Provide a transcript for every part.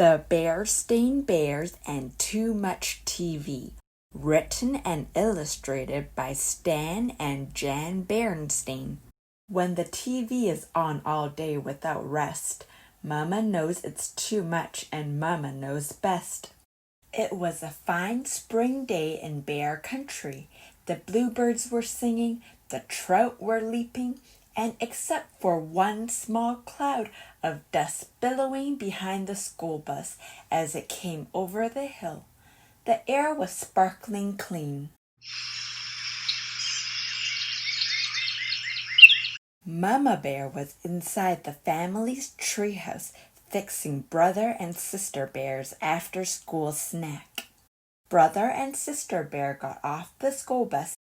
The Berenstain Bears and Too Much TV. Written and illustrated by Stan and Jan Berenstain. When the TV is on all day without rest, Mama knows it's too much and Mama knows best. It was a fine spring day in Bear Country. The bluebirds were singing, the trout were leaping, and except for one small cloud of dust billowing behind the school bus as it came over the hill, the air was sparkling clean. Mama Bear was inside the family's treehouse fixing Brother and Sister Bear's after-school snack. Brother and Sister Bear got off the school bus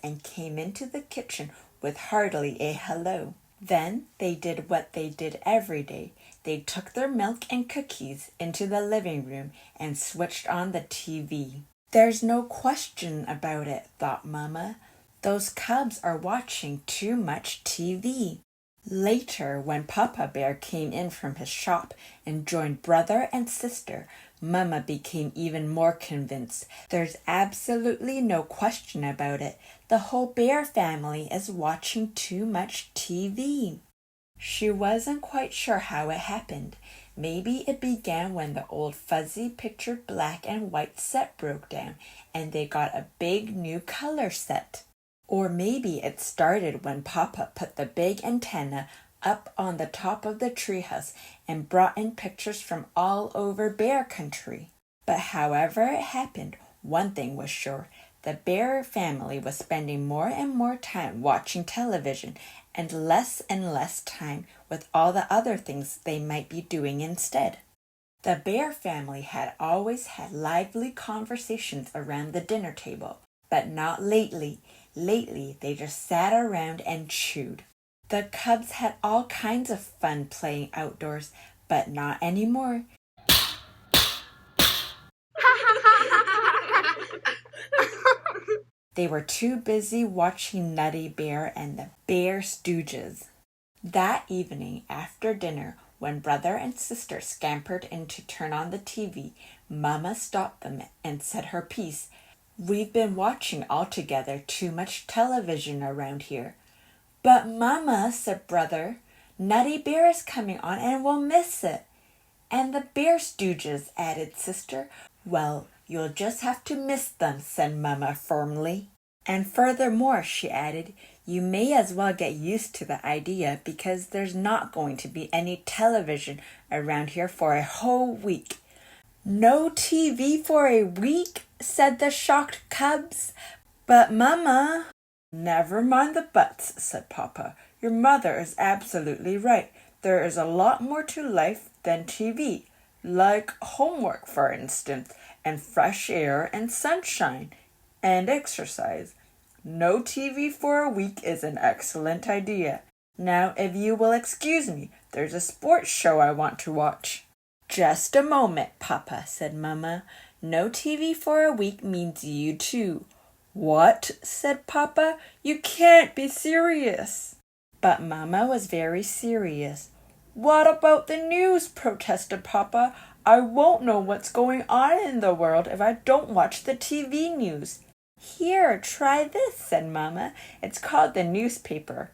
and came into the kitchen with hardly a hello. Then they did what they did every day. They took their milk and cookies into the living room and switched on the TV. There's no question about it, thought Mama. Those cubs are watching too much TV. Later, when Papa Bear came in from his shop and joined Brother and Sister, Mama became even more convinced. There's absolutely no question about it. The whole bear family is watching too much TV. She wasn't quite sure how it happened. Maybe it began when the old fuzzy pictured black and white set broke down and they got a big new color set. Or maybe it started when Papa put the big antenna up on the top of the treehouse and brought in pictures from all over Bear Country. But however it happened, one thing was sure. The bear family was spending more and more time watching television and less time with all the other things they might be doing instead. The bear family had always had lively conversations around the dinner table, but not lately. Lately, they just sat around and chewed. The cubs had all kinds of fun playing outdoors, but not anymore. They were too busy watching Nutty Bear and the Bear Stooges. That evening, after dinner, when Brother and Sister scampered in to turn on the TV, Mama stopped them and said her piece. "We've been watching altogether too much television around here." "But Mama," said Brother, "Nutty Bear is coming on and we'll miss it." "And the Bear Stooges," added Sister. "Well, you'll just have to miss them," said Mama firmly. "And furthermore," she added, "you may as well get used to the idea because there's not going to be any television around here for a whole week." "No TV for a week?" said the shocked cubs. "But Mama—" "Never mind the buts," said Papa. "Your mother is absolutely right. There is a lot more to life than TV, like homework, for instance, and fresh air and sunshine, and exercise. No TV for a week is an excellent idea. Now, if you will excuse me, there's a sports show I want to watch." "Just a moment, Papa," said Mama. "No TV for a week means you too." "What?" said Papa. "You can't be serious." But Mama was very serious. "What about the news?" protested Papa. "I won't know what's going on in the world if I don't watch the TV news." "Here, try this," said Mama. "It's called the newspaper."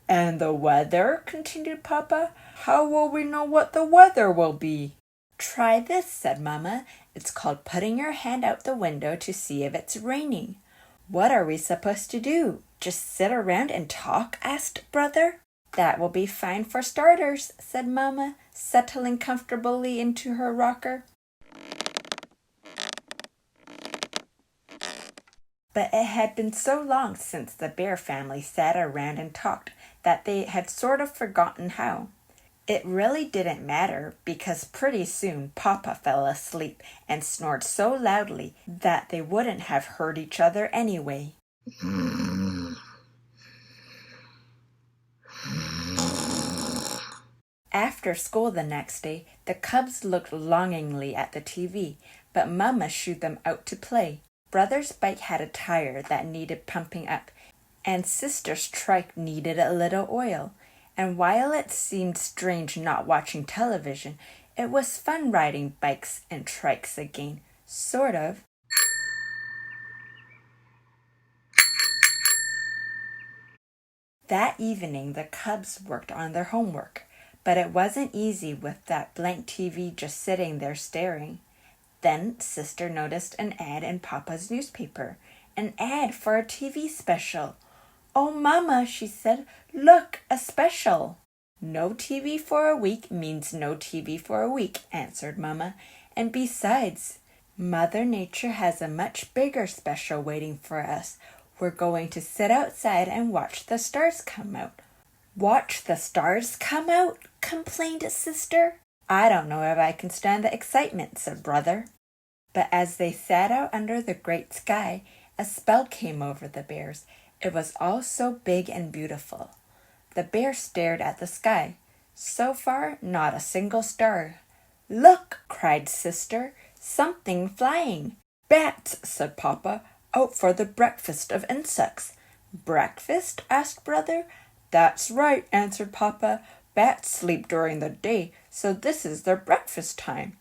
"And the weather?" continued Papa. "How will we know what the weather will be?" "Try this," said Mama. "It's called putting your hand out the window to see if it's raining." "What are we supposed to do? Just sit around and talk?" asked Brother. "That will be fine for starters," said Mama, settling comfortably into her rocker. But it had been so long since the bear family sat around and talked that they had sort of forgotten how. It really didn't matter because pretty soon Papa fell asleep and snored so loudly that they wouldn't have heard each other anyway. After school the next day, the cubs looked longingly at the TV, but Mama shooed them out to play. Brother's bike had a tire that needed pumping up, and Sister Trike needed a little oil. And while it seemed strange not watching television, it was fun riding bikes and trikes again, sort of. That evening the cubs worked on their homework, but it wasn't easy with that blank TV just sitting there staring. Then Sister noticed an ad in Papa's newspaper, an ad for a TV special. "Oh, Mama," she said, "look, a special." "No TV for a week means no TV for a week," answered Mama. "And besides, Mother Nature has a much bigger special waiting for us. We're going to sit outside and watch the stars come out." "Watch the stars come out?" complained Sister. "I don't know if I can stand the excitement," said Brother. But as they sat out under the great sky, a spell came over the bears. It was all so big and beautiful. The bear stared at the sky. So far, not a single star. "Look!" cried Sister. "Something flying." "Bats," said Papa, "out for the breakfast of insects." "Breakfast?" asked Brother. "That's right," answered Papa. "Bats sleep during the day, so this is their breakfast time."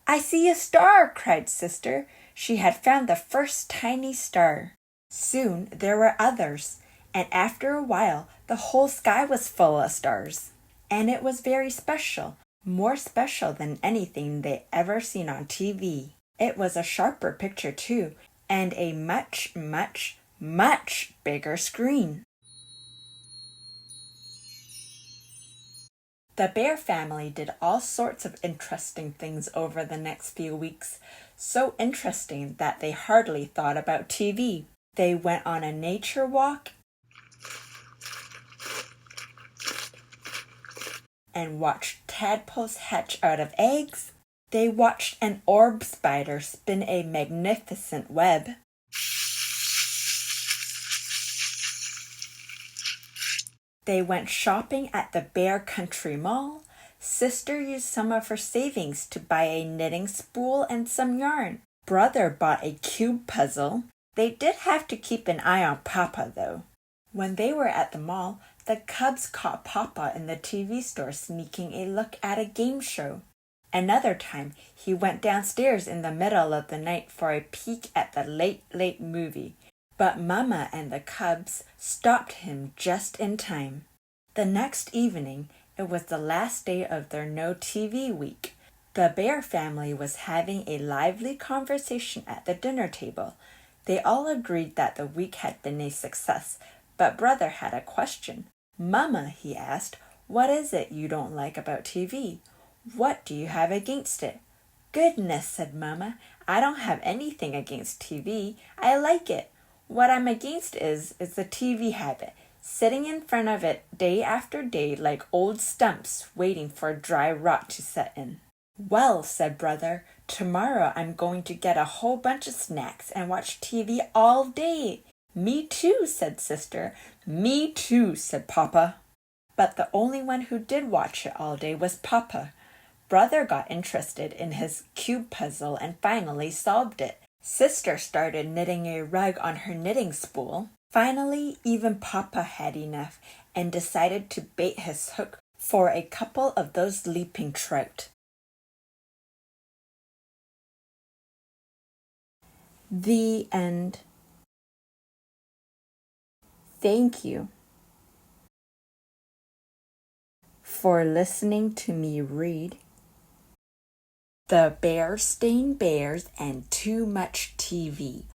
"I see a star!" cried Sister. She had found the first tiny star. Soon there were others, and after a while the whole sky was full of stars. And it was very special, more special than anything they ever seen on TV. It was a sharper picture too, and a much, much, much bigger screen. The bear family did all sorts of interesting things over the next few weeks, so interesting that they hardly thought about TV. They went on a nature walk and watched tadpoles hatch out of eggs. They watched an orb spider spin a magnificent web. They went shopping at the Bear Country Mall. Sister used some of her savings to buy a knitting spool and some yarn. Brother bought a cube puzzle. They did have to keep an eye on Papa, though. When they were at the mall, the cubs caught Papa in the TV store sneaking a look at a game show. Another time, he went downstairs in the middle of the night for a peek at the late movie. But Mama and the cubs stopped him just in time. The next evening, it was the last day of their no TV week. The bear family was having a lively conversation at the dinner table. They all agreed that the week had been a success, but Brother had a question. "Mama," he asked, "what is it you don't like about TV? What do you have against it?" "Goodness," said Mama, "I don't have anything against TV. I like it. What I'm against is the TV habit, sitting in front of it day after day like old stumps waiting for dry rot to set in." "Well," said Brother, "tomorrow I'm going to get a whole bunch of snacks and watch TV all day." "Me too," said Sister. "Me too," said Papa. But the only one who did watch it all day was Papa. Brother got interested in his cube puzzle and finally solved it. Sister started knitting a rug on her knitting spool. Finally, even Papa had enough and decided to bait his hook for a couple of those leaping trout. The end. Thank you for listening to me read The Berenstain Bears and Too Much TV